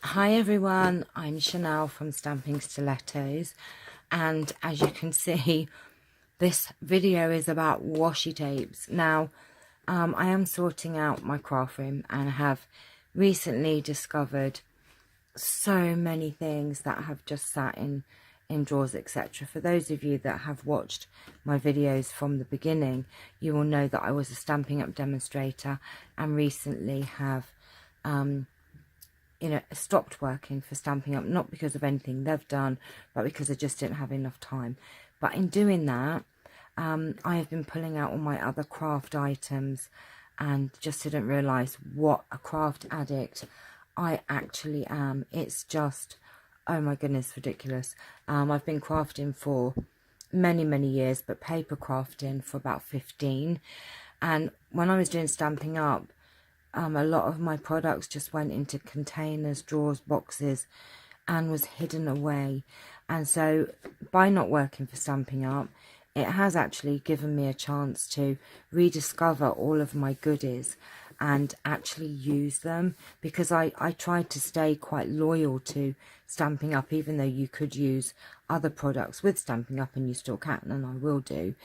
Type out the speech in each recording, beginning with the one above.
Hi everyone, I'm Chanel from Stamping Stilettos, and as you can see, this video is about washi tapes. Now, I am sorting out my craft room and have recently discovered so many things that have just sat in drawers, etc. For those of you that have watched my videos from the beginning, you will know that I was a Stampin' Up demonstrator and recently have stopped working for Stampin' Up, not because of anything they've done, but because I just didn't have enough time. But in doing that, I have been pulling out all my other craft items and just didn't realise what a craft addict I actually am. It's just, oh my goodness, ridiculous. I've been crafting for many years, but paper crafting for about 15. And when I was doing Stampin' Up, a lot of my products just went into containers, drawers, boxes, and was hidden away. And so by not working for Stampin' Up, it has actually given me a chance to rediscover all of my goodies and actually use them, because I tried to stay quite loyal to Stampin' Up, even though you could use other products with Stampin' Up, and you still can, and I will do.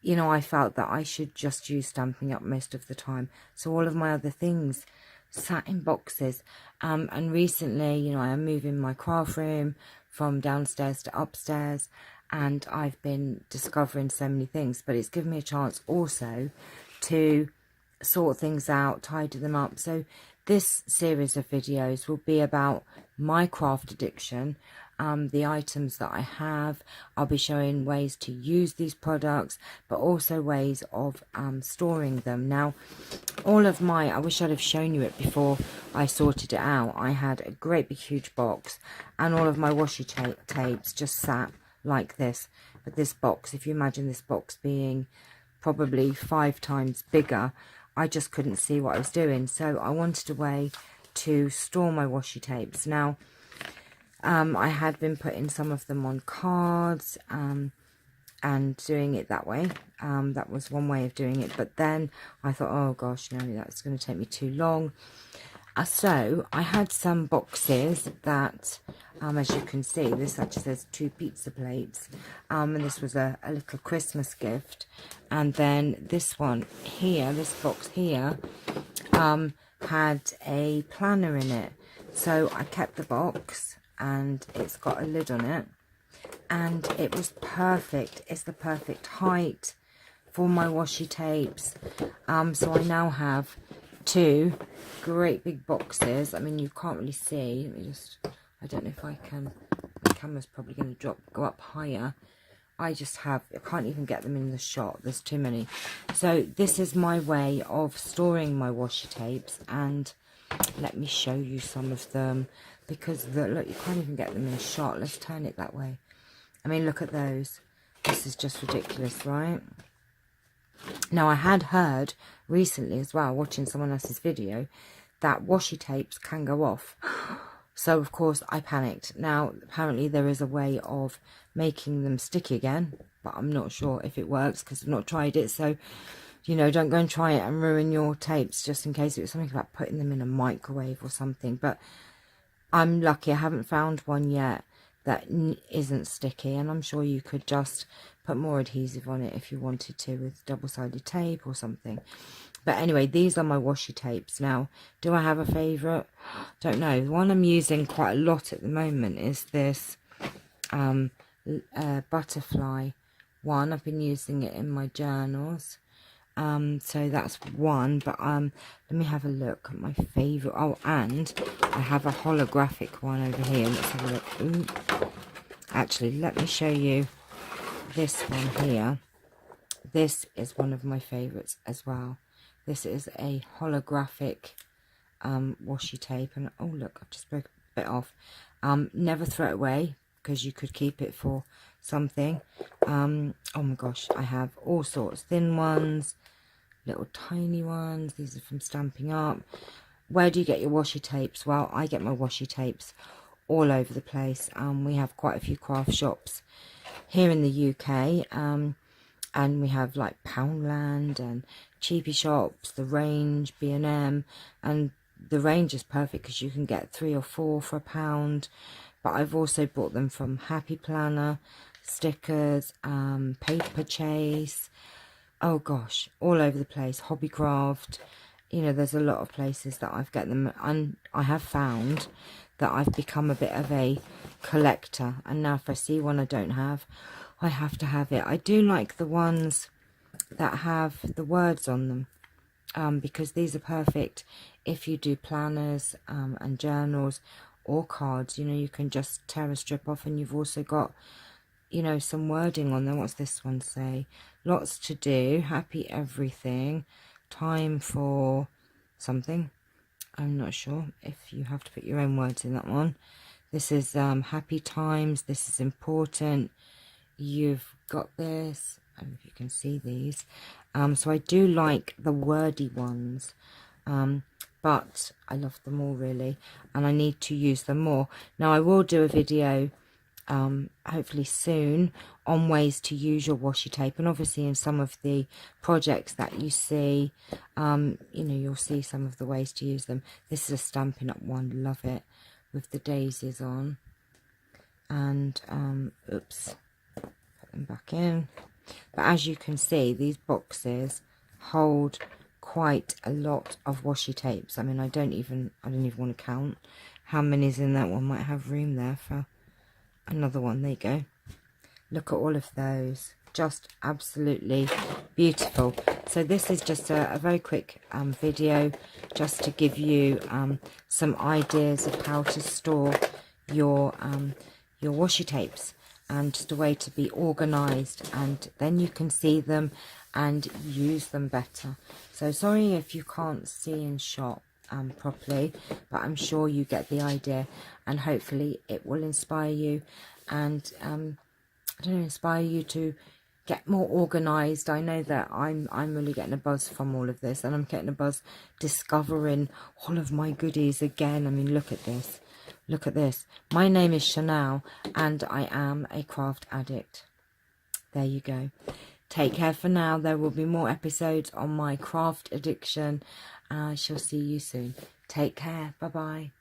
You know, I felt that I should just use Stampin' Up most of the time. So all of my other things sat in boxes. And recently, you know, I am moving my craft room from downstairs to upstairs. And I've been discovering so many things. But it's given me a chance also to sort things out, tidy them up. So this series of videos will be about my craft addiction, the items that I have. I'll be showing ways to use these products, but also ways of storing them. Now, all of my, I wish I'd have shown you it before I sorted it out. I had a great big huge box, and all of my washi tapes just sat like this. But this box, if you imagine this box being probably 5 times bigger, I just couldn't see what I was doing. So I wanted a way to store my washi tapes. Now, I had been putting some of them on cards and doing it that way. That was one way of doing it. But then I thought, oh gosh, no, that's going to take me too long. So I had some boxes that, as you can see, this actually says 2 pizza plates. And this was a little Christmas gift. And then this one here, this box here, had a planner in it. So I kept the box, and it's got a lid on it, and it was perfect. It's the perfect height for my washi tapes. So I now have 2 great big boxes. I mean, you can't really see. Let me just, I don't know if I can, the camera's probably going to go up higher. I can't even get them in the shot. There's too many. So this is my way of storing my washi tapes, and let me show you some of them, because look, you can't even get them in a shot. Let's turn it that way. I mean, look at those. This is just ridiculous, right? Now, I had heard recently as well, watching someone else's video, that washi tapes can go off. So, of course, I panicked. Now, apparently there is a way of making them stick again, but I'm not sure if it works because I've not tried it. So, you know, don't go and try it and ruin your tapes, just in case it was something about putting them in a microwave or something. But I'm lucky I haven't found one yet that isn't sticky, and I'm sure you could just put more adhesive on it if you wanted to with double-sided tape or something. But anyway, these are my washi tapes. Now, do I have a favourite? Don't know. The one I'm using quite a lot at the moment is this butterfly one. I've been using it in my journals. So that's one, but let me have a look at my favourite. Oh, and I have a holographic one over here. Let's have a look. Ooh. Actually, let me show you this one here. This is one of my favourites as well. This is a holographic washi tape, and oh look, I've just broke a bit off. Never throw it away, because you could keep it for something. Oh my gosh, I have all sorts, thin ones, little tiny ones. These are from Stampin' Up. Where do you get your washi tapes? Well, I get my washi tapes all over the place. We have quite a few craft shops here in the UK, and we have like Poundland and cheapy shops, The Range, B&M, and the range is perfect because you can get 3 or 4 for £1. But I've also bought them from Happy Planner, stickers, Paper Chase, oh gosh, all over the place, Hobbycraft. You know, there's a lot of places that I've got them, and I have found that I've become a bit of a collector, and now if I see one I don't have, I have to have it. I do like the ones that have the words on them, because these are perfect if you do planners and journals or cards. You know, you can just tear a strip off and you've also got, you know, some wording on there. What's this one say? Lots to do, happy everything, time for something. I'm not sure if you have to put your own words in that one. This is happy times, this is important, you've got this. I don't know if you can see these. So I do like the wordy ones, but I love them all really, and I need to use them more. Now I will do a video hopefully soon on ways to use your washi tape, and obviously in some of the projects that you see, you know, you'll see some of the ways to use them. This is a Stampin' Up one, love it, with the daisies on. And oops, put them back in. But as you can see, these boxes hold quite a lot of washi tapes. I mean, I don't even want to count how many's in that one. Might have room there for another one. There you go. Look at all of those, just absolutely beautiful. So this is just a very quick video just to give you some ideas of how to store your washi tapes, and just a way to be organized, and then you can see them and use them better. So sorry if you can't see in shot properly, but I'm sure you get the idea, and hopefully it will inspire you, and I don't know, inspire you to get more organized. I know that I'm really getting a buzz from all of this, and I'm getting a buzz discovering all of my goodies again. I mean, look at this. Look at this. My name is Chanel, and I am a craft addict. There you go. Take care for now. There will be more episodes on my craft addiction. I shall see you soon. Take care. Bye-bye.